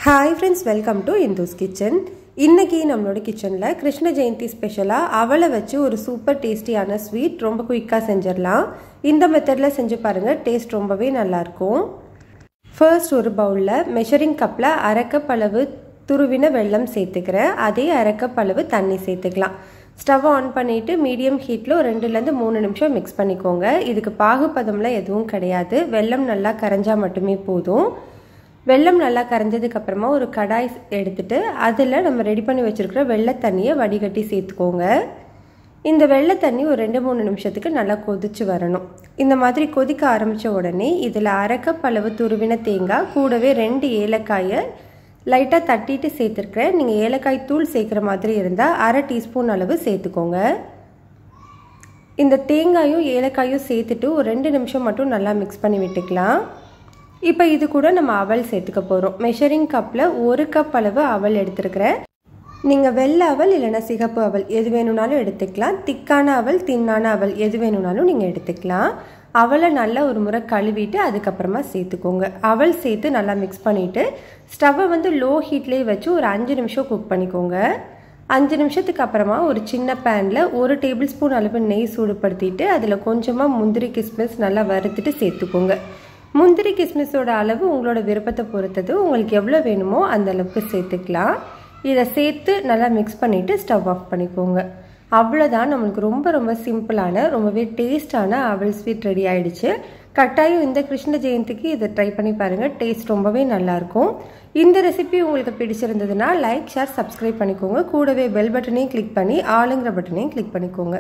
Hi friends, welcome to Indu's Kitchen. இன்னைக்கு நம்மளோட கிச்சன்ல கிருஷ்ண ஜெயந்தி ஸ்பெஷலா அவலை வச்சு ஒரு சூப்பர் டேஸ்டியான ஸ்வீட் ரொம்ப குயிக்கா செஞ்சிரலாம். இந்த மெத்தட்ல செஞ்சு பாருங்க, டேஸ்ட் ரொம்பவே நல்லா இருக்கும். ஃபர்ஸ்ட் ஒரு பவுல்ல மெஷரிங் கப்ல அரை கப் அளவு துருவின வெல்லம் சேர்த்துக்கிறேன். அதே அரை கப் அளவு தண்ணி சேர்த்துக்கலாம். ஸ்டவ் ஆன் பண்ணிட்டு மீடியம் ஹீட்ல ஒரு 2 ல 3 நிமிஷம் மிக்ஸ் பண்ணிக்கோங்க. இதுக்கு பாகுபதம்ல எதுவும் கிடையாது. வெல்லம் நல்லா கரைஞ்சா மட்டுமே போதும். வெல்லம் நல்லா கரைஞ்சதுக்கு அப்புறமா ஒரு கடாய் எடுத்துட்டு அதில் நம்ம ரெடி பண்ணி வச்சிருக்கிற வெள்ளை தண்ணியை வடிகட்டி சேர்த்துக்கோங்க. இந்த வெள்ளை தண்ணி ஒரு 2-3 நிமிஷத்துக்கு நல்லா கொதிச்சு வரணும். இந்த மாதிரி கொதிக்க ஆரம்பித்த உடனே இதில் அரை கப் அளவு துருவின தேங்காய் கூடவே 2 ஏலக்காயை லைட்டாக தட்டிட்டு சேர்த்துருக்கிறேன். நீங்கள் ஏலக்காய் தூள் சேர்க்குற மாதிரி இருந்தால் அரை டீஸ்பூன் அளவு சேர்த்துக்கோங்க. இந்த தேங்காயும் ஏலக்காயும் சேர்த்துட்டு ஒரு 2 நிமிஷம் மட்டும் நல்லா மிக்ஸ் பண்ணி விட்டுக்கலாம். இப்போ இது கூட நம்ம அவல் சேர்த்துக்க போகிறோம். மெஷரிங் கப்பில் 1 கப் அளவு அவல் எடுத்துருக்கிறேன். நீங்கள் வெள்ளை அவல் இல்லைன்னா சிகப்பு அவல் எது வேணும்னாலும் எடுத்துக்கலாம். திக்கான அவல் தின்னான அவல் எது வேணும்னாலும் நீங்கள் எடுத்துக்கலாம். அவலை நல்லா ஒரு முறை கழுவிட்டு அதுக்கப்புறமா சேர்த்துக்கோங்க. அவல் சேர்த்து நல்லா மிக்ஸ் பண்ணிவிட்டு ஸ்டவ்வை லோ ஹீட்லேயே வச்சு ஒரு 5 நிமிஷம் குக் பண்ணிக்கோங்க. 5 நிமிஷத்துக்கு அப்புறமா ஒரு சின்ன பேனில் 1 டேபிள் ஸ்பூன் அளவு நெய் சூடுபடுத்திட்டு அதில் கொஞ்சமாக முந்திரி கிஸ்மிஸ் நல்லா வறுத்துட்டு சேர்த்துக்கோங்க. முந்திரி கிஸ்மிஸோட அளவு உங்களோட விருப்பத்தை பொறுத்தது. உங்களுக்கு எவ்வளோ வேணுமோ அந்த அளவுக்கு சேர்த்துக்கலாம். இதை சேர்த்து நல்லா மிக்ஸ் பண்ணிவிட்டு ஸ்டவ் ஆஃப் பண்ணிக்கோங்க. அவ்வளோதான், நம்மளுக்கு ரொம்ப சிம்பிளான ரொம்பவே டேஸ்டான அவல் ஸ்வீட் ரெடி ஆகிடுச்சு. கட்டாயம் இந்த கிருஷ்ண ஜெயந்திக்கு இதை ட்ரை பண்ணி பாருங்கள். டேஸ்ட் ரொம்பவே நல்லாயிருக்கும். இந்த ரெசிபி உங்களுக்கு பிடிச்சிருந்ததுன்னா லைக், ஷேர், சப்ஸ்கிரைப் பண்ணிக்கோங்க. கூடவே பெல் பட்டனையும் கிளிக் பண்ணி ஆளுங்கிற பட்டனையும் கிளிக் பண்ணிக்கோங்க.